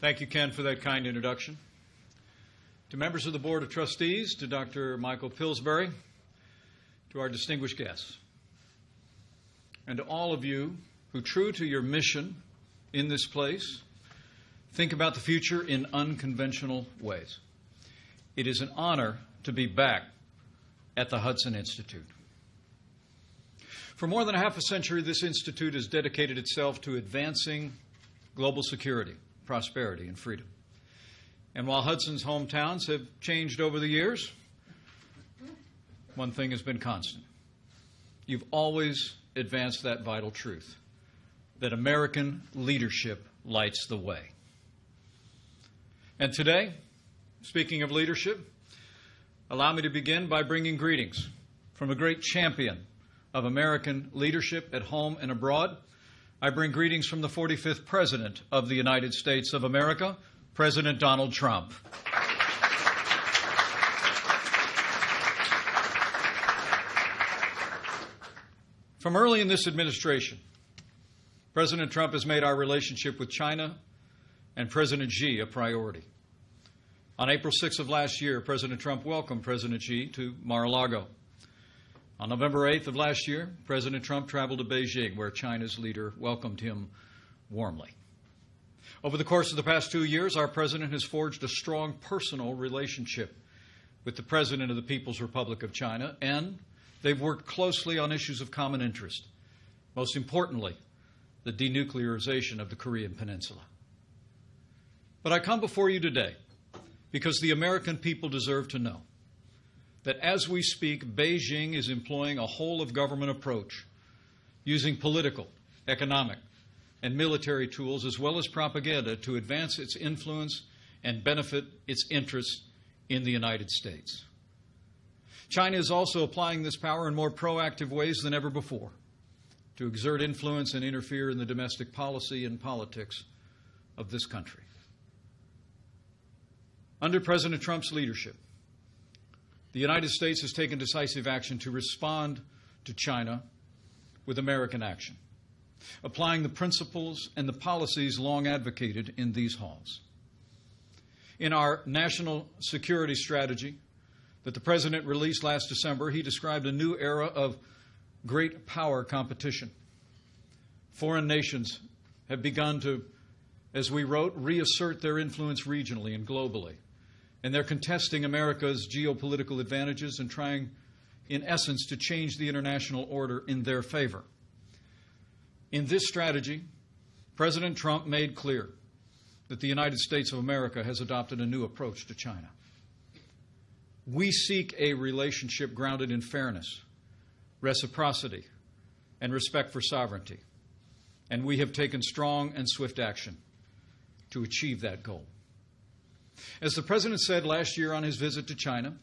Thank you, Ken, for that kind introduction. To members of the Board of Trustees, to Dr. Michael Pillsbury, to our distinguished guests, and to all of you who, true to your mission in this place, think about the future in unconventional ways. It is an honor to be back at the Hudson Institute. For more than half a century, this institute has dedicated itself to advancing global security, prosperity, and freedom. And while Hudson's hometowns have changed over the years, one thing has been constant. You've always advanced that vital truth, that American leadership lights the way. And today, speaking of leadership, allow me to begin by bringing greetings from a great champion of American leadership at home and abroad. I bring greetings from the 45th President of the United States of America, President Donald Trump. From early in this administration, President Trump has made our relationship with China and President Xi a priority. On April 6th of last year, President Trump welcomed President Xi to Mar-a-Lago. On November 8th of last year, President Trump traveled to Beijing, where China's leader welcomed him warmly. Over the course of the past 2 years, our president has forged a strong personal relationship with the President of the People's Republic of China, and they've worked closely on issues of common interest, most importantly, the denuclearization of the Korean Peninsula. But I come before you today because the American people deserve to know that as we speak, Beijing is employing a whole-of-government approach, using political, economic, and military tools as well as propaganda to advance its influence and benefit its interests in the United States. China is also applying this power in more proactive ways than ever before to exert influence and interfere in the domestic policy and politics of this country. Under President Trump's leadership, the United States has taken decisive action to respond to China with American action, applying the principles and the policies long advocated in these halls. In our national security strategy that the President released last December, he described a new era of great power competition. Foreign nations have begun to, as we wrote, reassert their influence regionally and globally. And they're contesting America's geopolitical advantages and trying, in essence, to change the international order in their favor. In this strategy, President Trump made clear that the United States of America has adopted a new approach to China. We seek a relationship grounded in fairness, reciprocity, and respect for sovereignty. And we have taken strong and swift action to achieve that goal. As the President said last year on his visit to China,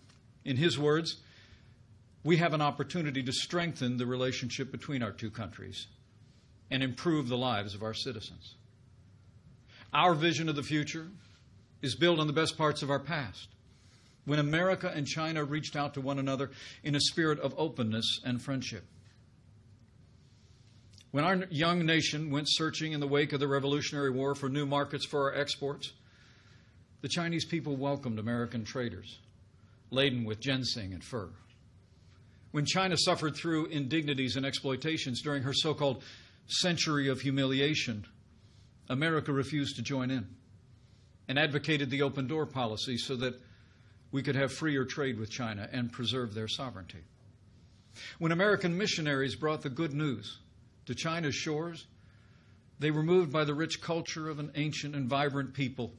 in his words, we have an opportunity to strengthen the relationship between our two countries and improve the lives of our citizens. Our vision of the future is built on the best parts of our past, when America and China reached out to one another in a spirit of openness and friendship. When our young nation went searching in the wake of the Revolutionary War for new markets for our exports, the Chinese people welcomed American traders laden with ginseng and fur. When China suffered through indignities and exploitations during her so-called century of humiliation, America refused to join in and advocated the open door policy so that we could have freer trade with China and preserve their sovereignty. When American missionaries brought the good news to China's shores, they were moved by the rich culture of an ancient and vibrant people.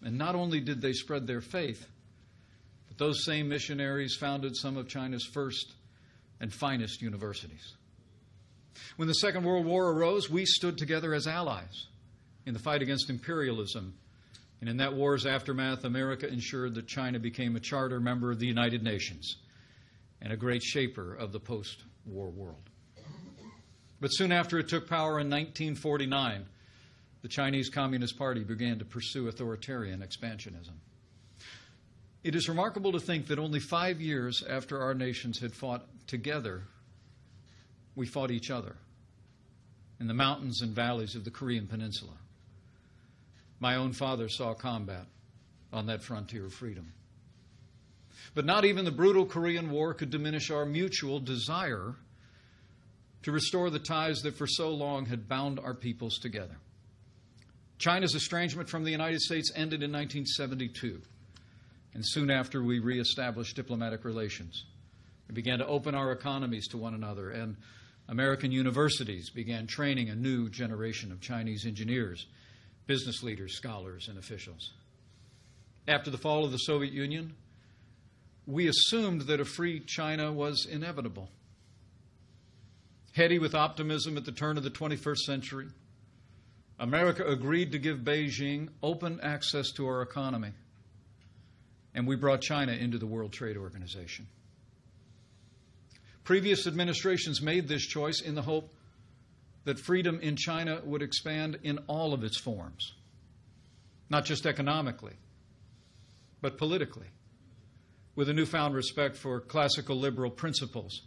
And not only did they spread their faith, but those same missionaries founded some of China's first and finest universities. When the Second World War arose, we stood together as allies in the fight against imperialism. And in that war's aftermath, America ensured that China became a charter member of the United Nations and a great shaper of the post-war world. But soon after it took power in 1949, the Chinese Communist Party began to pursue authoritarian expansionism. It is remarkable to think that only 5 years after our nations had fought together, we fought each other in the mountains and valleys of the Korean Peninsula. My own father saw combat on that frontier of freedom. But not even the brutal Korean War could diminish our mutual desire to restore the ties that for so long had bound our peoples together. China's estrangement from the United States ended in 1972, and soon after we reestablished diplomatic relations. We began to open our economies to one another, and American universities began training a new generation of Chinese engineers, business leaders, scholars, and officials. After the fall of the Soviet Union, we assumed that a free China was inevitable. Heady with optimism at the turn of the 21st century, America agreed to give Beijing open access to our economy, and we brought China into the World Trade Organization. Previous administrations made this choice in the hope that freedom in China would expand in all of its forms, not just economically, but politically, with a newfound respect for classical liberal principles,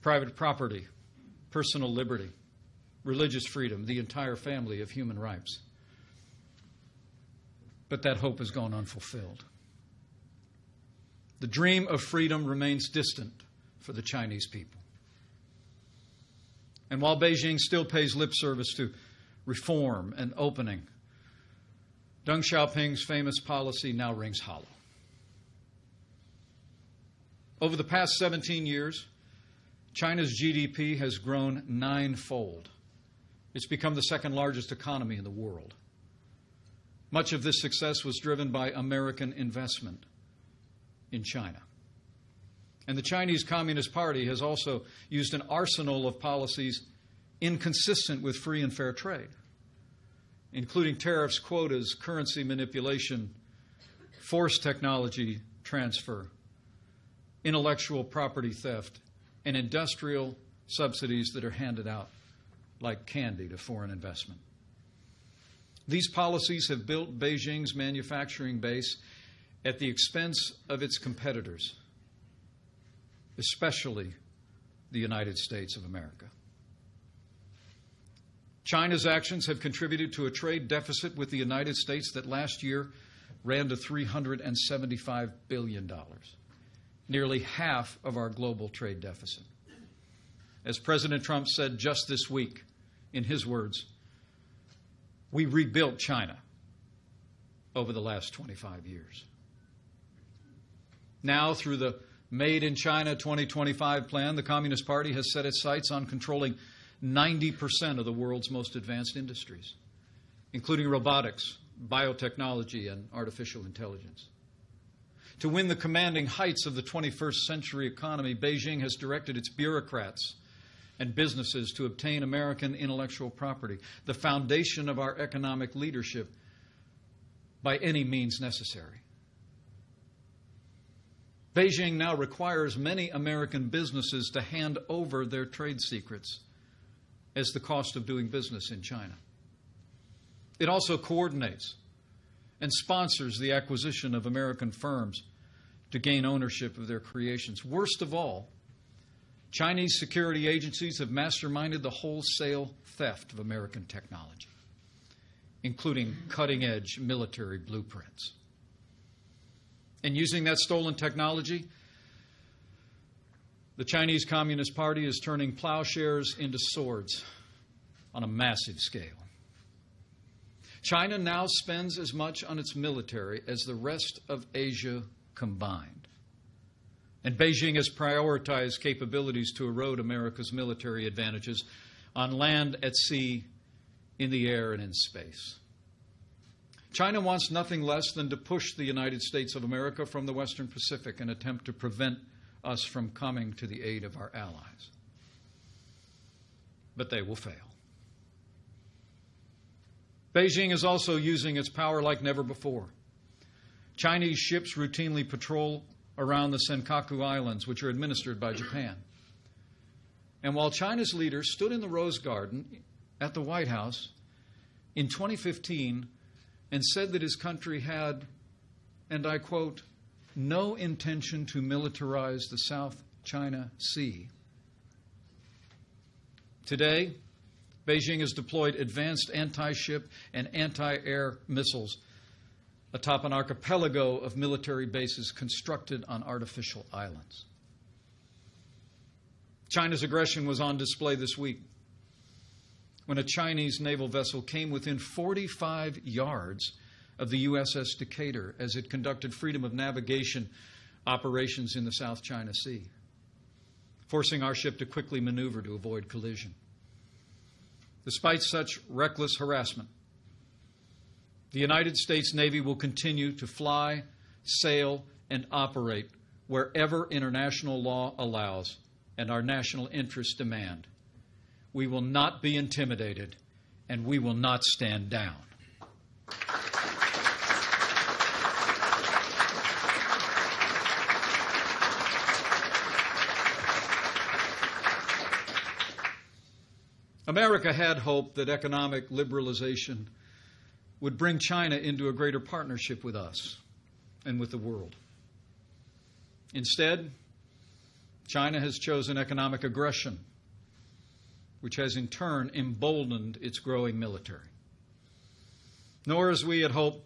private property, personal liberty, religious freedom, the entire family of human rights. But that hope has gone unfulfilled. The dream of freedom remains distant for the Chinese people. And while Beijing still pays lip service to reform and opening, Deng Xiaoping's famous policy now rings hollow. Over the past 17 years, China's GDP has grown 9-fold. It's become the second largest economy in the world. Much of this success was driven by American investment in China. And the Chinese Communist Party has also used an arsenal of policies inconsistent with free and fair trade, including tariffs, quotas, currency manipulation, forced technology transfer, intellectual property theft, and industrial subsidies that are handed out like candy to foreign investment. These policies have built Beijing's manufacturing base at the expense of its competitors, especially the United States of America. China's actions have contributed to a trade deficit with the United States that last year ran to $375 billion, nearly half of our global trade deficit. As President Trump said just this week, in his words, we rebuilt China over the last 25 years. Now, through the Made in China 2025 plan, the Communist Party has set its sights on controlling 90% of the world's most advanced industries, including robotics, biotechnology, and artificial intelligence. To win the commanding heights of the 21st century economy, Beijing has directed its bureaucrats and businesses to obtain American intellectual property, the foundation of our economic leadership, by any means necessary. Beijing now requires many American businesses to hand over their trade secrets as the cost of doing business in China. It also coordinates and sponsors the acquisition of American firms to gain ownership of their creations. Worst of all, Chinese security agencies have masterminded the wholesale theft of American technology, including cutting-edge military blueprints. And using that stolen technology, the Chinese Communist Party is turning plowshares into swords on a massive scale. China now spends as much on its military as the rest of Asia combined. And Beijing has prioritized capabilities to erode America's military advantages on land, at sea, in the air, and in space. China wants nothing less than to push the United States of America from the Western Pacific and attempt to prevent us from coming to the aid of our allies. But they will fail. Beijing is also using its power like never before. Chinese ships routinely patrol around the Senkaku Islands, which are administered by Japan. And while China's leader stood in the Rose Garden at the White House in 2015 and said that his country had, and I quote, no intention to militarize the South China Sea. Today, Beijing has deployed advanced anti-ship and anti-air missiles atop an archipelago of military bases constructed on artificial islands. China's aggression was on display this week when a Chinese naval vessel came within 45 yards of the USS Decatur as it conducted freedom of navigation operations in the South China Sea, forcing our ship to quickly maneuver to avoid collision. Despite such reckless harassment, the United States Navy will continue to fly, sail, and operate wherever international law allows and our national interests demand. We will not be intimidated, and we will not stand down. America had hoped that economic liberalization would bring China into a greater partnership with us and with the world. Instead, China has chosen economic aggression, which has in turn emboldened its growing military. Nor, as we had hoped,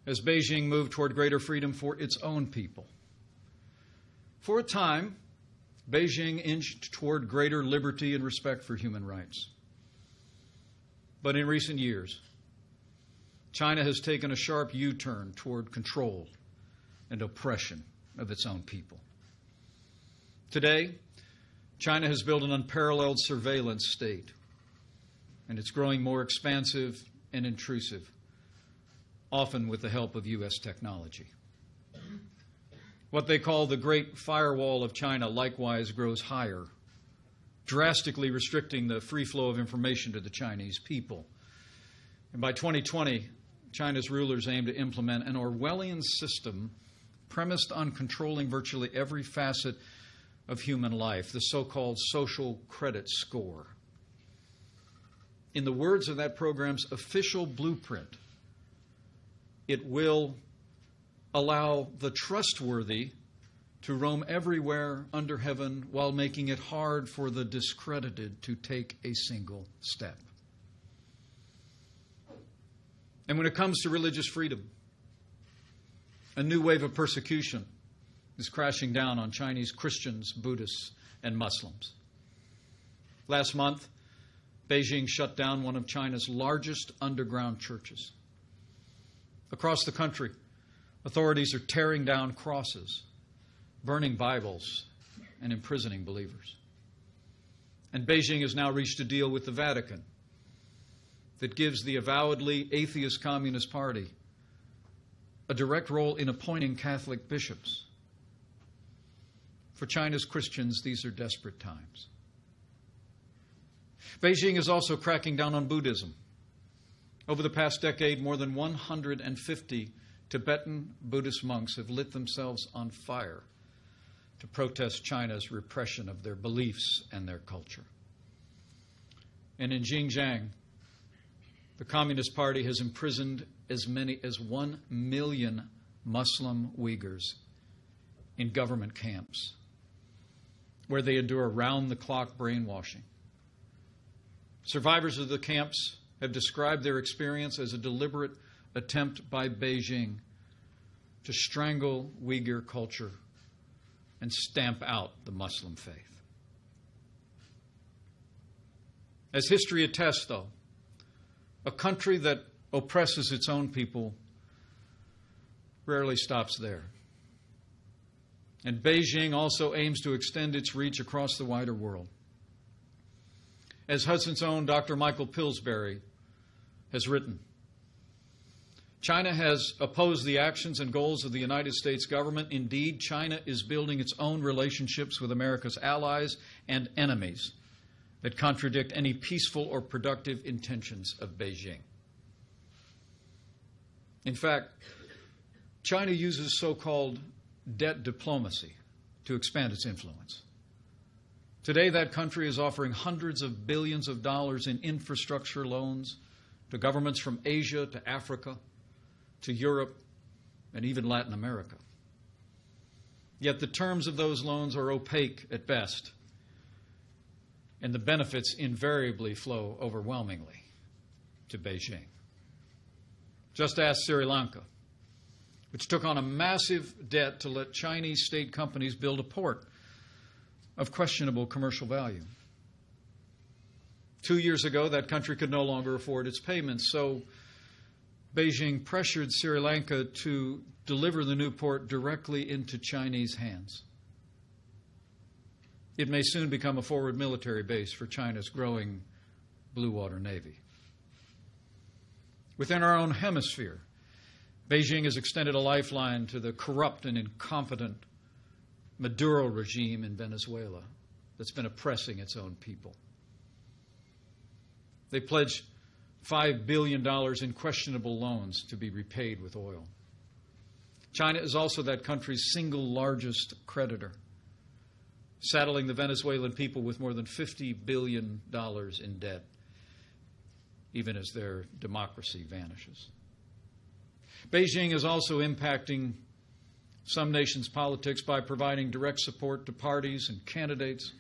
has Beijing moved toward greater freedom for its own people. For a time, Beijing inched toward greater liberty and respect for human rights. But in recent years, China has taken a sharp U-turn toward control and oppression of its own people. Today, China has built an unparalleled surveillance state, and it's growing more expansive and intrusive, often with the help of U.S. technology. What they call the Great Firewall of China likewise grows higher, drastically restricting the free flow of information to the Chinese people. And by 2020, China's rulers aim to implement an Orwellian system premised on controlling virtually every facet of human life, the so-called social credit score. In the words of that program's official blueprint, it will allow the trustworthy to roam everywhere under heaven while making it hard for the discredited to take a single step. And when it comes to religious freedom, a new wave of persecution is crashing down on Chinese Christians, Buddhists, and Muslims. Last month, Beijing shut down one of China's largest underground churches. Across the country, authorities are tearing down crosses, burning Bibles, and imprisoning believers. And Beijing has now reached a deal with the Vatican that gives the avowedly atheist Communist Party a direct role in appointing Catholic bishops. For China's Christians, these are desperate times. Beijing is also cracking down on Buddhism. Over the past decade, more than 150 Tibetan Buddhist monks have lit themselves on fire to protest China's repression of their beliefs and their culture. And in Xinjiang, the Communist Party has imprisoned as many as 1 million Muslim Uyghurs in government camps, where they endure round-the-clock brainwashing. Survivors of the camps have described their experience as a deliberate attempt by Beijing to strangle Uyghur culture and stamp out the Muslim faith. As history attests, though, a country that oppresses its own people rarely stops there. And Beijing also aims to extend its reach across the wider world. As Hudson's own Dr. Michael Pillsbury has written, China has opposed the actions and goals of the United States government. Indeed, China is building its own relationships with America's allies and enemies that contradict any peaceful or productive intentions of Beijing. In fact, China uses so-called debt diplomacy to expand its influence. Today, that country is offering hundreds of billions of dollars in infrastructure loans to governments from Asia to Africa to Europe and even Latin America. Yet the terms of those loans are opaque at best, and the benefits invariably flow overwhelmingly to Beijing. Just ask Sri Lanka, which took on a massive debt to let Chinese state companies build a port of questionable commercial value. 2 years ago, that country could no longer afford its payments, so Beijing pressured Sri Lanka to deliver the new port directly into Chinese hands. It may soon become a forward military base for China's growing blue water navy. Within our own hemisphere, Beijing has extended a lifeline to the corrupt and incompetent Maduro regime in Venezuela that's been oppressing its own people. They pledged $5 billion in questionable loans to be repaid with oil. China is also that country's single largest creditor, saddling the Venezuelan people with more than $50 billion in debt, even as their democracy vanishes. Beijing is also impacting some nations' politics by providing direct support to parties and candidates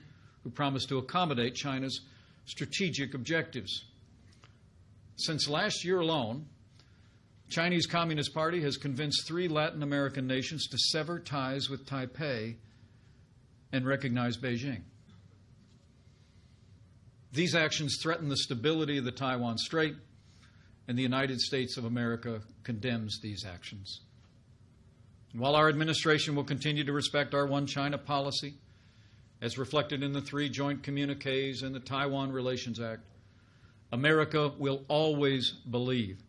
who promise to accommodate China's strategic objectives. Since last year alone, Chinese Communist Party has convinced 3 Latin American nations to sever ties with Taipei and recognize Beijing. These actions threaten the stability of the Taiwan Strait, and the United States of America condemns these actions. While our administration will continue to respect our One China policy, as reflected in the 3 joint communiques and the Taiwan Relations Act, America will always believe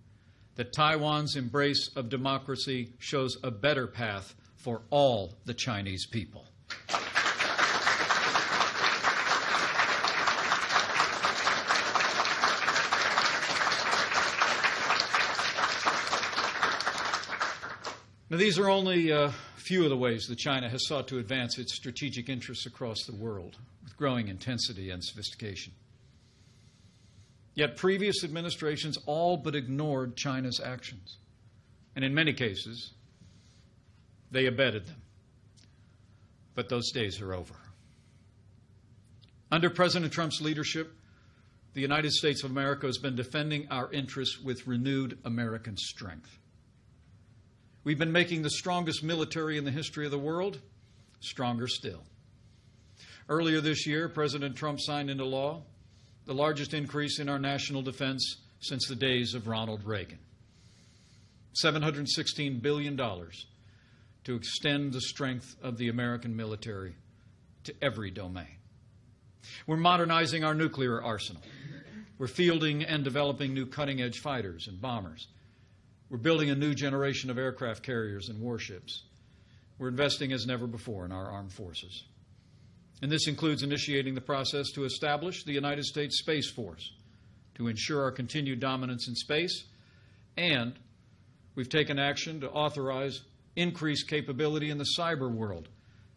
that Taiwan's embrace of democracy shows a better path for all the Chinese people. Now, these are only a few of the ways that China has sought to advance its strategic interests across the world with growing intensity and sophistication. Yet previous administrations all but ignored China's actions, and in many cases, they abetted them. But those days are over. Under President Trump's leadership, the United States of America has been defending our interests with renewed American strength. We've been making the strongest military in the history of the world stronger still. Earlier this year, President Trump signed into law the largest increase in our national defense since the days of Ronald Reagan. $716 billion to extend the strength of the American military to every domain. We're modernizing our nuclear arsenal. We're fielding and developing new cutting-edge fighters and bombers. We're building a new generation of aircraft carriers and warships. We're investing as never before in our armed forces. And this includes initiating the process to establish the United States Space Force to ensure our continued dominance in space, and we've taken action to authorize increased capability in the cyber world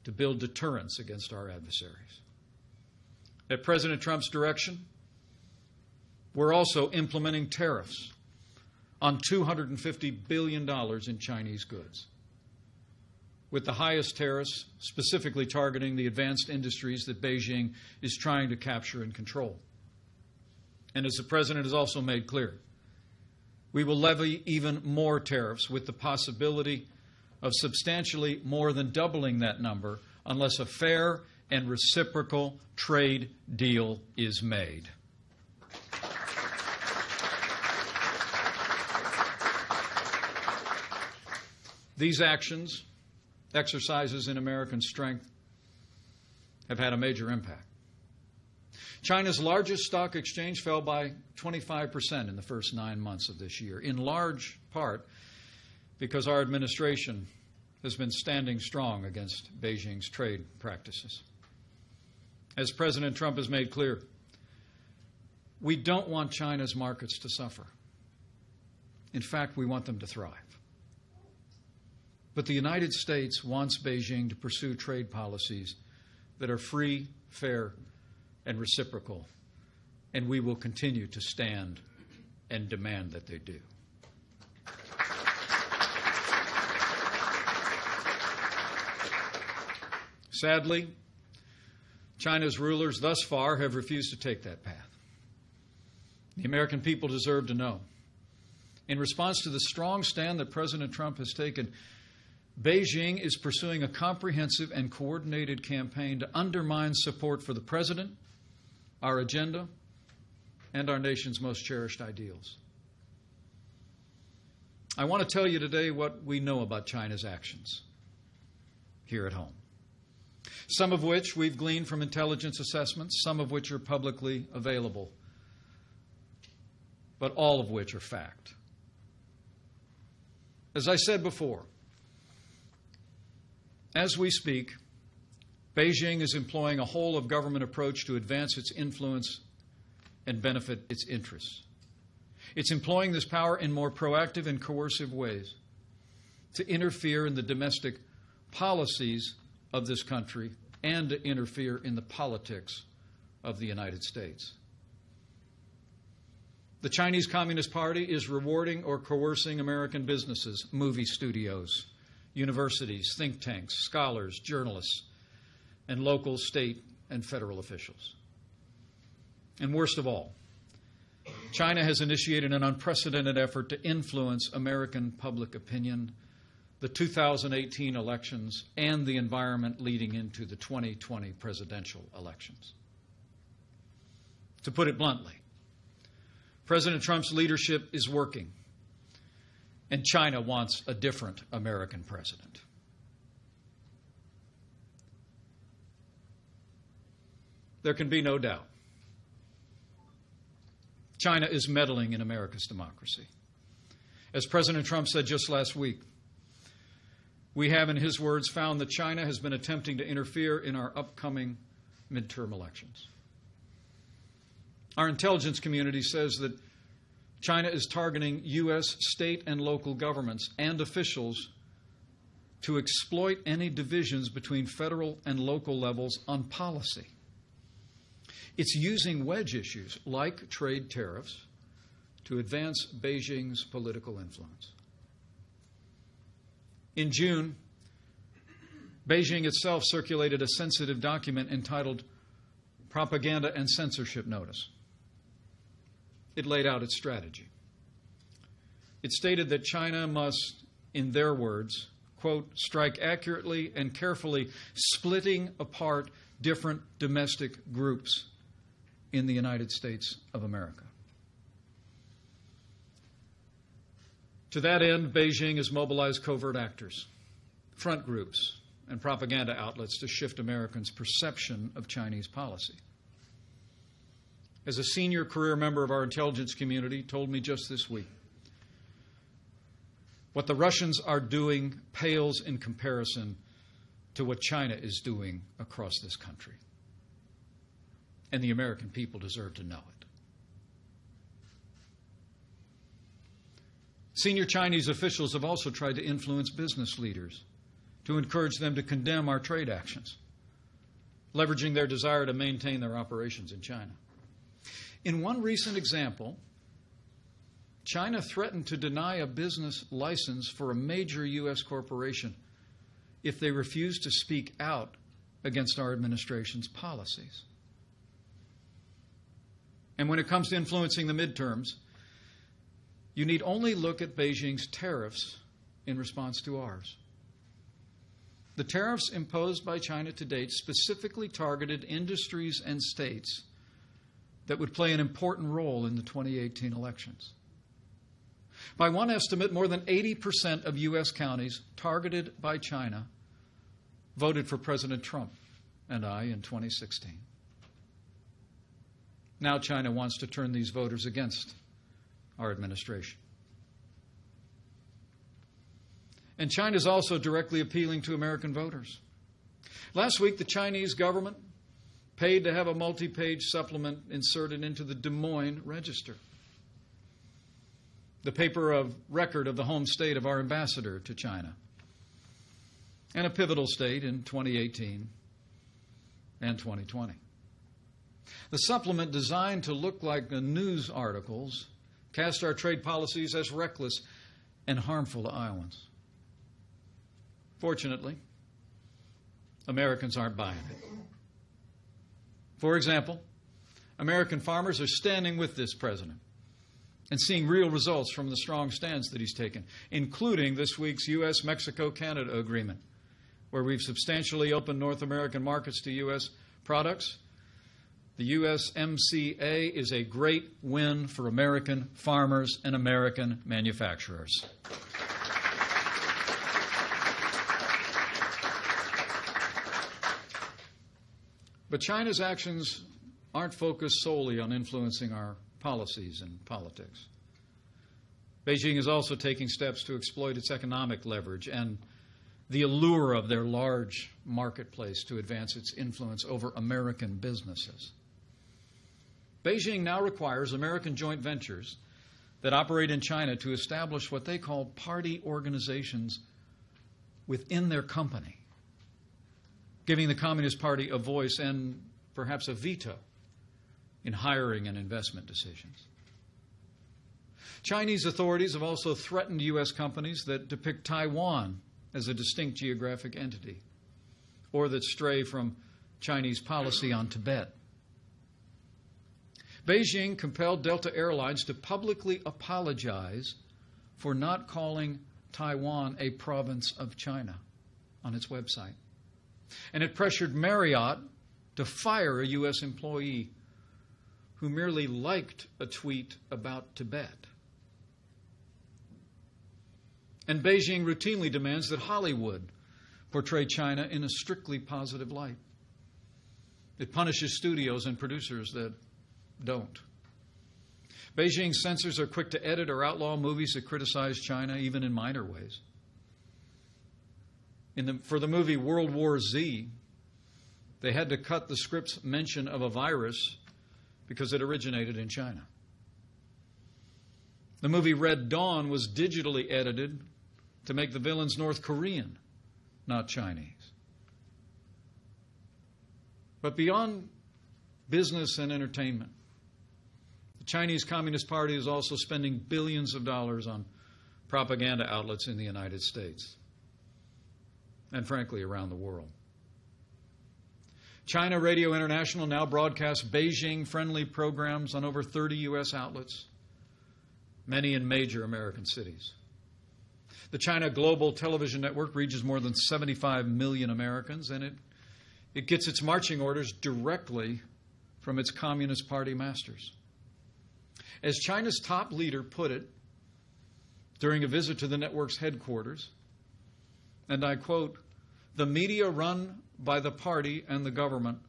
to build deterrence against our adversaries. At President Trump's direction, we're also implementing tariffs on $250 billion in Chinese goods, with the highest tariffs specifically targeting the advanced industries that Beijing is trying to capture and control. And as the President has also made clear, we will levy even more tariffs with the possibility of substantially more than doubling that number unless a fair and reciprocal trade deal is made. These actions, exercises in American strength, have had a major impact. China's largest stock exchange fell by 25% in the first 9 months of this year, in large part because our administration has been standing strong against Beijing's trade practices. As President Trump has made clear, we don't want China's markets to suffer. In fact, we want them to thrive. But the United States wants Beijing to pursue trade policies that are free, fair, and reciprocal, and we will continue to stand and demand that they do. Sadly, China's rulers thus far have refused to take that path. The American people deserve to know. In response to the strong stand that President Trump has taken, Beijing is pursuing a comprehensive and coordinated campaign to undermine support for the President, our agenda, and our nation's most cherished ideals. I want to tell you today what we know about China's actions here at home, some of which we've gleaned from intelligence assessments, some of which are publicly available, but all of which are fact. As I said before, as we speak, Beijing is employing a whole-of-government approach to advance its influence and benefit its interests. It's employing this power in more proactive and coercive ways to interfere in the domestic policies of this country and to interfere in the politics of the United States. The Chinese Communist Party is rewarding or coercing American businesses, movie studios, universities, think tanks, scholars, journalists, and local, state, and federal officials. And worst of all, China has initiated an unprecedented effort to influence American public opinion, the 2018 elections, and the environment leading into the 2020 presidential elections. To put it bluntly, President Trump's leadership is working, and China wants a different American president. There can be no doubt. China is meddling in America's democracy. As President Trump said just last week, we have, in his words, found that China has been attempting to interfere in our upcoming midterm elections. Our intelligence community says that China is targeting U.S. state and local governments and officials to exploit any divisions between federal and local levels on policy. It's using wedge issues like trade tariffs to advance Beijing's political influence. In June, Beijing itself circulated a sensitive document entitled Propaganda and Censorship Notice. It laid out its strategy. It stated that China must, in their words, quote, strike accurately and carefully, splitting apart different domestic groups in the United States of America. To that end, Beijing has mobilized covert actors, front groups, and propaganda outlets to shift Americans' perception of Chinese policy. As a senior career member of our intelligence community told me just this week, what the Russians are doing pales in comparison to what China is doing across this country. And the American people deserve to know it. Senior Chinese officials have also tried to influence business leaders to encourage them to condemn our trade actions, leveraging their desire to maintain their operations in China. In one recent example, China threatened to deny a business license for a major U.S. corporation if they refused to speak out against our administration's policies. And when it comes to influencing the midterms, you need only look at Beijing's tariffs in response to ours. The tariffs imposed by China to date specifically targeted industries and states that would play an important role in the 2018 elections. By one estimate, more than 80% of U.S. counties targeted by China voted for President Trump and I in 2016. Now China wants to turn these voters against our administration. And China is also directly appealing to American voters. Last week, the Chinese government paid to have a multi-page supplement inserted into the Des Moines Register, the paper of record of the home state of our ambassador to China, and a pivotal state in 2018 and 2020. The supplement, designed to look like the news articles, cast our trade policies as reckless and harmful to Iowans. Fortunately, Americans aren't buying it. For example, American farmers are standing with this president and seeing real results from the strong stance that he's taken, including this week's U.S.-Mexico-Canada agreement, where we've substantially opened North American markets to U.S. products. The USMCA is a great win for American farmers and American manufacturers. But China's actions aren't focused solely on influencing our policies and politics. Beijing is also taking steps to exploit its economic leverage and the allure of their large marketplace to advance its influence over American businesses. Beijing now requires American joint ventures that operate in China to establish what they call party organizations within their company, giving the Communist Party a voice and perhaps a veto in hiring and investment decisions. Chinese authorities have also threatened U.S. companies that depict Taiwan as a distinct geographic entity or that stray from Chinese policy on Tibet. Beijing compelled Delta Airlines to publicly apologize for not calling Taiwan a province of China on its website. And it pressured Marriott to fire a U.S. employee who merely liked a tweet about Tibet. And Beijing routinely demands that Hollywood portray China in a strictly positive light. It punishes studios and producers that don't. Beijing censors are quick to edit or outlaw movies that criticize China, even in minor ways. For the movie World War Z, they had to cut the script's mention of a virus because it originated in China. The movie Red Dawn was digitally edited to make the villains North Korean, not Chinese. But beyond business and entertainment, the Chinese Communist Party is also spending billions of dollars on propaganda outlets in the United States and, frankly, around the world. China Radio International now broadcasts Beijing-friendly programs on over 30 U.S. outlets, many in major American cities. The China Global Television Network reaches more than 75 million Americans, and it gets its marching orders directly from its Communist Party masters. As China's top leader put it during a visit to the network's headquarters, and I quote, "The media run by the party and the government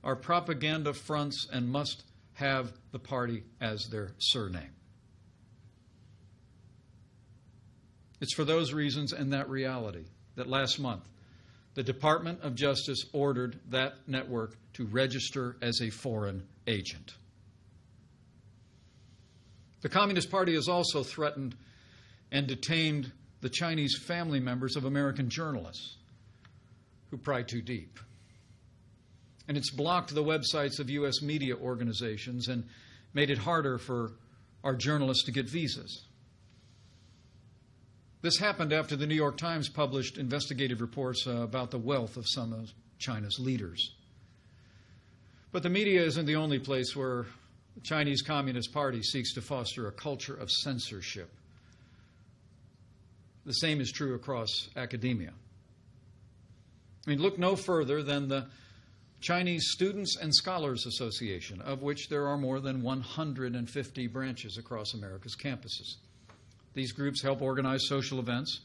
are propaganda fronts and must have the party as their surname." It's for those reasons and that reality that last month the Department of Justice ordered that network to register as a foreign agent. The Communist Party has also threatened and detained the Chinese family members of American journalists who pry too deep. And it's blocked the websites of U.S. media organizations and made it harder for our journalists to get visas. This happened after the New York Times published investigative reports about the wealth of some of China's leaders. But the media isn't the only place where the Chinese Communist Party seeks to foster a culture of censorship. The same is true across academia. I mean, look no further than the Chinese Students and Scholars Association, of which there are more than 150 branches across America's campuses. These groups help organize social events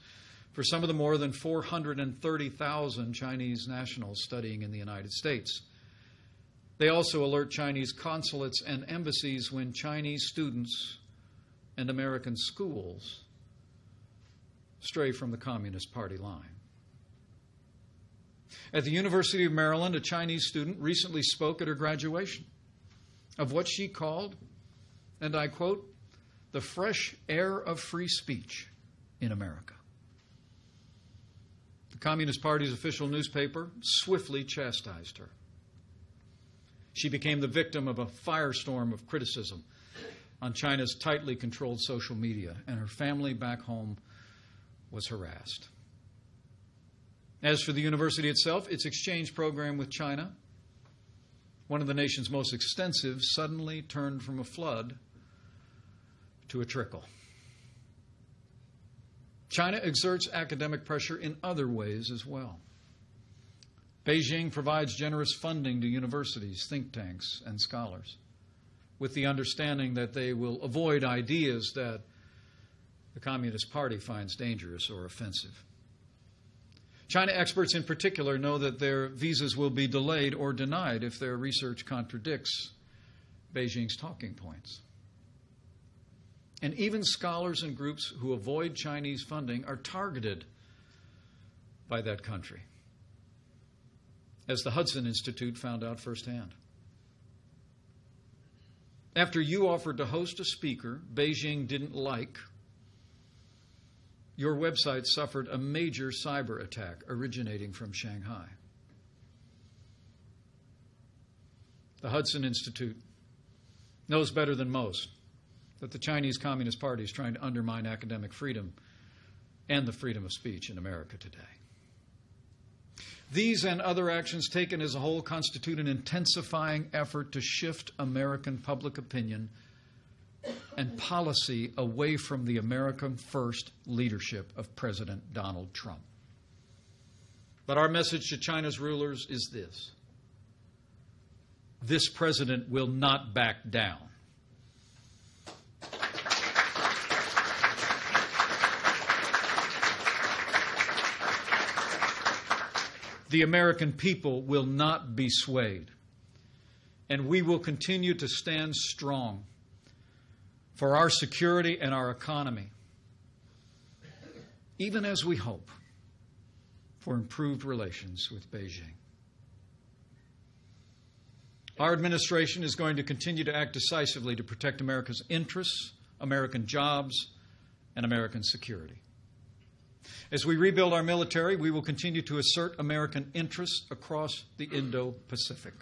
for some of the more than 430,000 Chinese nationals studying in the United States. They also alert Chinese consulates and embassies when Chinese students and American schools stray from the Communist Party line. At the University of Maryland, a Chinese student recently spoke at her graduation of what she called, and I quote, "the fresh air of free speech in America." The Communist Party's official newspaper swiftly chastised her. She became the victim of a firestorm of criticism on China's tightly controlled social media, and her family back home was harassed. As for the university itself, its exchange program with China, one of the nation's most extensive, suddenly turned from a flood to a trickle. China exerts academic pressure in other ways as well. Beijing provides generous funding to universities, think tanks, and scholars, with the understanding that they will avoid ideas that the Communist Party finds dangerous or offensive. China experts in particular know that their visas will be delayed or denied if their research contradicts Beijing's talking points. And even scholars and groups who avoid Chinese funding are targeted by that country, as the Hudson Institute found out firsthand. After you offered to host a speaker Beijing didn't like, your website suffered a major cyber attack originating from Shanghai. The Hudson Institute knows better than most that the Chinese Communist Party is trying to undermine academic freedom and the freedom of speech in America today. These and other actions taken as a whole constitute an intensifying effort to shift American public opinion and policy away from the American first leadership of President Donald Trump. But our message to China's rulers is this: this president will not back down. The American people will not be swayed, and we will continue to stand strong for our security and our economy, even as we hope for improved relations with Beijing. Our administration is going to continue to act decisively to protect America's interests, American jobs, and American security. As we rebuild our military, we will continue to assert American interests across the Indo-Pacific.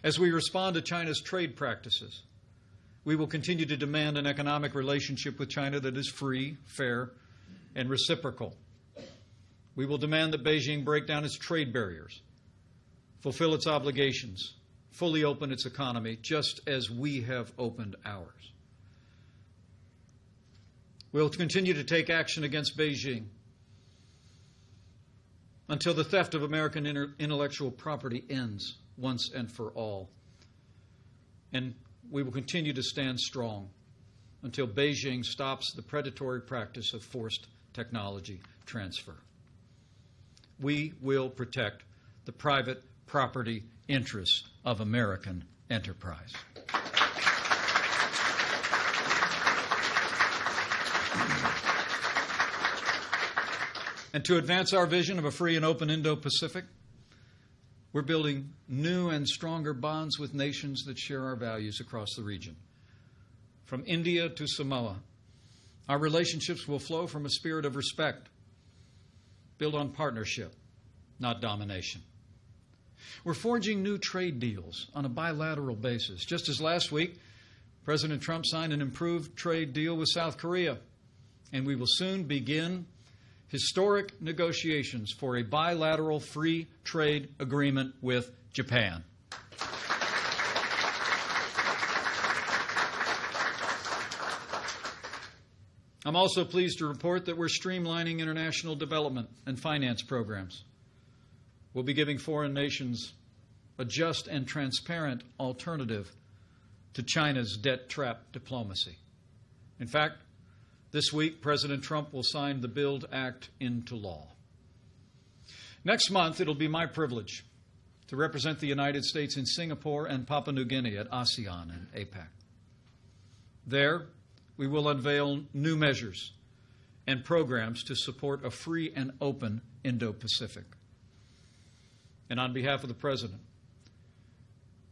As we respond to China's trade practices, we will continue to demand an economic relationship with China that is free, fair, and reciprocal. We will demand that Beijing break down its trade barriers, fulfill its obligations, fully open its economy, just as we have opened ours. We'll continue to take action against Beijing until the theft of American intellectual property ends once and for all. And we will continue to stand strong until Beijing stops the predatory practice of forced technology transfer. We will protect the private property interests of American enterprise. And to advance our vision of a free and open Indo-Pacific, we're building new and stronger bonds with nations that share our values across the region. From India to Samoa, our relationships will flow from a spirit of respect, built on partnership, not domination. We're forging new trade deals on a bilateral basis. Just as last week, President Trump signed an improved trade deal with South Korea, and we will soon begin historic negotiations for a bilateral free trade agreement with Japan. I'm also pleased to report that we're streamlining international development and finance programs. We'll be giving foreign nations a just and transparent alternative to China's debt trap diplomacy. In fact, this week, President Trump will sign the BUILD Act into law. Next month, it'll be my privilege to represent the United States in Singapore and Papua New Guinea at ASEAN and APEC. There, we will unveil new measures and programs to support a free and open Indo-Pacific. And on behalf of the President,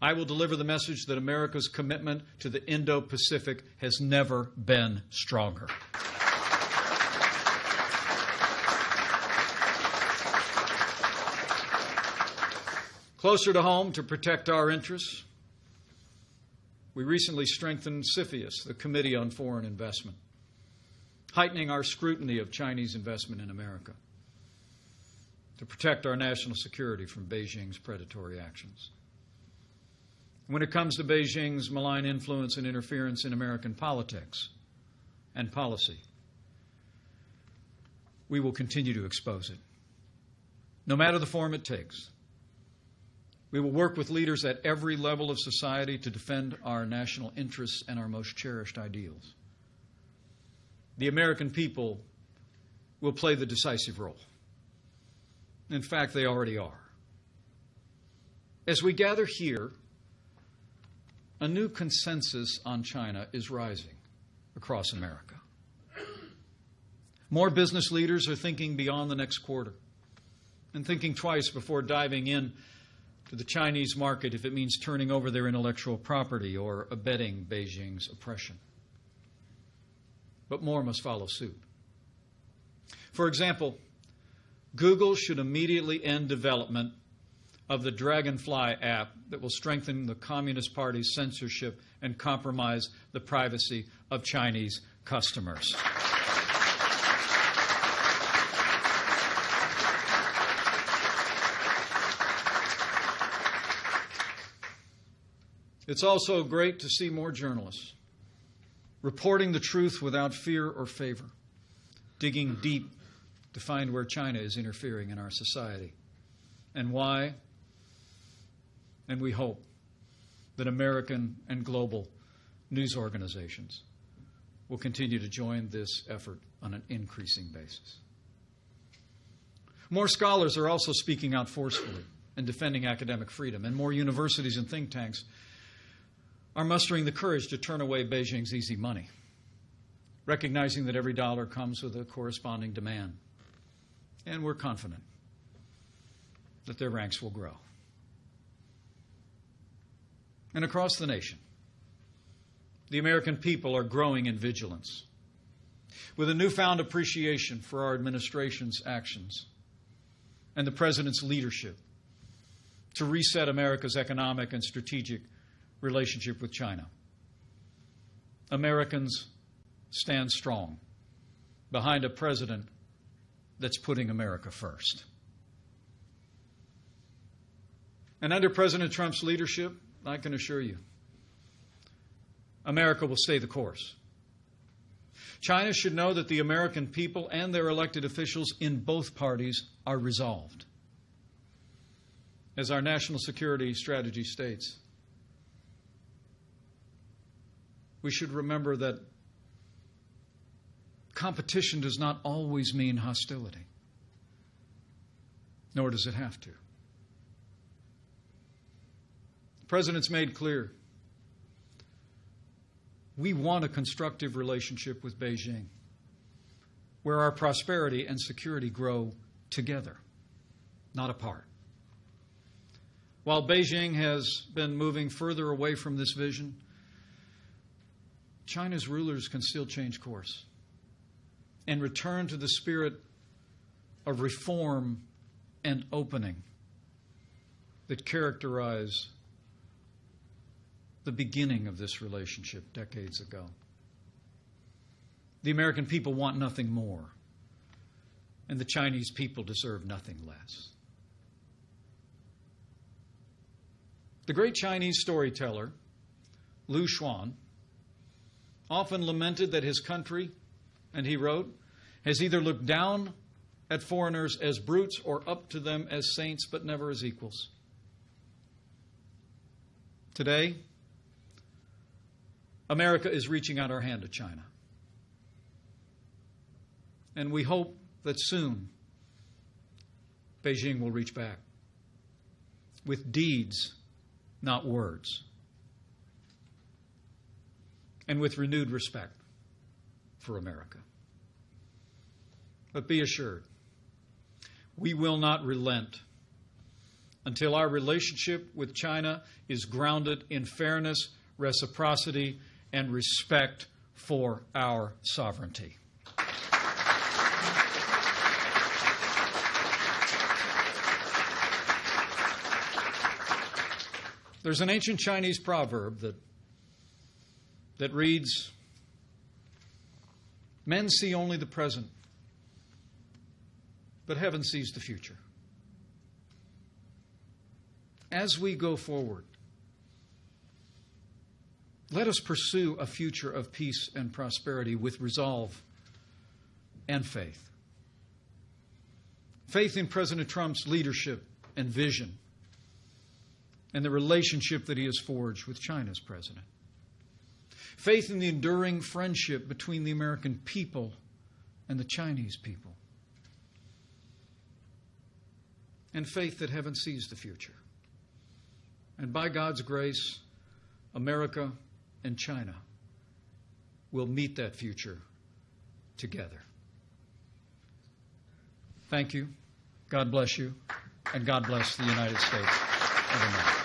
I will deliver the message that America's commitment to the Indo-Pacific has never been stronger. Closer to home, to protect our interests, we recently strengthened CFIUS, the Committee on Foreign Investment, heightening our scrutiny of Chinese investment in America to protect our national security from Beijing's predatory actions. When it comes to Beijing's malign influence and interference in American politics and policy, we will continue to expose it, no matter the form it takes. We will work with leaders at every level of society to defend our national interests and our most cherished ideals. The American people will play the decisive role. In fact, they already are. As we gather here, a new consensus on China is rising across America. More business leaders are thinking beyond the next quarter and thinking twice before diving in to the Chinese market if it means turning over their intellectual property or abetting Beijing's oppression. But more must follow suit. For example, Google should immediately end development of the Dragonfly app that will strengthen the Communist Party's censorship and compromise the privacy of Chinese customers. It's also great to see more journalists reporting the truth without fear or favor, digging deep to find where China is interfering in our society and why. And we hope that American and global news organizations will continue to join this effort on an increasing basis. More scholars are also speaking out forcefully and defending academic freedom, and more universities and think tanks are mustering the courage to turn away Beijing's easy money, recognizing that every dollar comes with a corresponding demand. And we're confident that their ranks will grow. And across the nation, the American people are growing in vigilance, with a newfound appreciation for our administration's actions and the President's leadership to reset America's economic and strategic relationship with China. Americans stand strong behind a president that's putting America first. And under President Trump's leadership, I can assure you, America will stay the course. China should know that the American people and their elected officials in both parties are resolved. As our national security strategy states, we should remember that competition does not always mean hostility, nor does it have to. The President's made clear we want a constructive relationship with Beijing, where our prosperity and security grow together, not apart. While Beijing has been moving further away from this vision, China's rulers can still change course and return to the spirit of reform and opening that characterize the beginning of this relationship decades ago. The American people want nothing more, and the Chinese people deserve nothing less. The great Chinese storyteller, Lu Xun, often lamented that his country, and he wrote, has either looked down at foreigners as brutes or up to them as saints, but never as equals. Today, America is reaching out our hand to China. And we hope that soon Beijing will reach back with deeds, not words, and with renewed respect for America. But be assured, we will not relent until our relationship with China is grounded in fairness, reciprocity, and respect for our sovereignty. There's an ancient Chinese proverb that reads, "Men see only the present, but heaven sees the future." As we go forward, let us pursue a future of peace and prosperity with resolve and faith. Faith in President Trump's leadership and vision, and the relationship that he has forged with China's president. Faith in the enduring friendship between the American people and the Chinese people. And faith that heaven sees the future. And by God's grace, America and China will meet that future together. Thank you. God bless you. And God bless the United States of America.